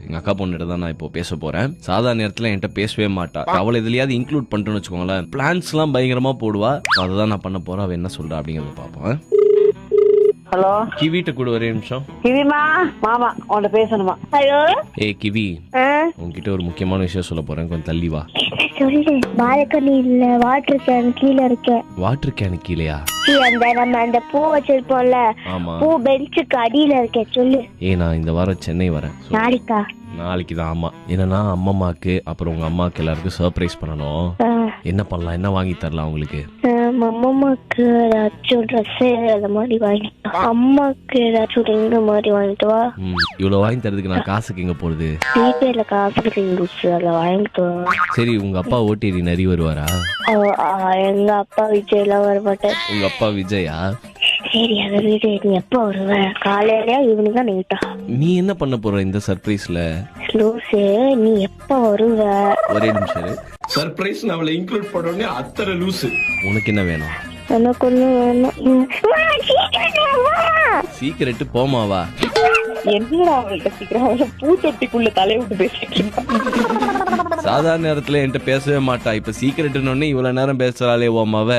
எங்க அக்கா பொண்ணுகிட்ட தான் நான் இப்போ பேச போறேன். சாதாரண நேரத்துல என்கிட்ட பேசவே மாட்டா. அவளை இதுலயாவது இன்க்ளூட் பண்ணிட்டோன்னு வச்சுக்கோங்களேன், பிளான்ஸ் எல்லாம் பயங்கரமா போடுவா. அதுதான் நான் பண்ண போறேன். அவ என்ன சொல்றா அப்படிங்கறத பாப்போம். ஹலோ கிவிட்ட கூட ஒரே நிமிஷம். கிவிமா மாமா உன்கிட்ட பேசணுமா? ஹலோ ஏய் கிவி, உன்கிட்ட ஒரு முக்கியமான விஷயம் சொல்ல போறேன். கொஞ்சம் தள்ளி வா. சொல்லு. பால்கனி இல்ல, வாட்டர் கேன் கீழே இருக்கேன். வாட்டர் கேனு கீழயா? அந்த நம்ம அந்த பூ வச்சிருப்போம்ல, ஆமா. பூ பெஞ்சுக்கு அடியில இருக்கேன். சொல்லு. நான் இந்த வாரம் சென்னை வரேன். நாளைக்கா? நாளைக்கு தான். ஆமா. என்னன்னா அம்மாக்கு அப்புறம் உங்க அம்மாக்கு எல்லாருக்கும் சர்ப்ரைஸ் பண்ணணும். என்ன பண்ணலாம், என்ன வாங்கி தரலாம் உங்களுக்கு? அம்மாக்கு ஏதாச்சும் ட்ரெஸ் அந்த மாதிரி வாங்கிட்டு, அம்மாக்கு ஏதாச்சும் ரிங் மாதிரி வாங்கிட்டு வா. இவ்வளவு வாங்கி தரதுக்கு நான் காசுக்கு எங்க போறது? ஜிபேல காசு ரிங் அதை வாங்கிட்டு வா. சரி, உங்க அப்பா ஓட்டேரி நரி வருவாரா? எங்க அப்பா விஜய் எல்லாம் வர மாட்டேன். உங்க அப்பா விஜயா? சரி, அதை வீடு நீ எப்ப வருவ? காலையிலயா ஈவினிங்கா நைட்டா? நீ என்ன பண்ண போற இந்த சர்ப்ரைஸ்ல? லூசு, நீ எப்ப வருவ? ஒரே நிமிஷம். சர்ப்ரைஸ் அவளை இன்க்ளூட் பண்ணோடனே அத்தனை லூசு. உனக்கு என்ன வேணும்? எனக்கு ஒண்ணு வேணும். சீக்கிரட்டு போமாவா? என்னடா அவள்கிட்ட சீக்கிரம் பூத்தொட்டிக்குள்ள தலையை விட்டு பேசிட்டு சாதாரண நேரத்துல என்கிட்ட பேசவே மாட்டா. இப்ப சீக்கிரட்டுன்னு இவ்வளவு நேரம் பேசுறாளே ஓமாவ.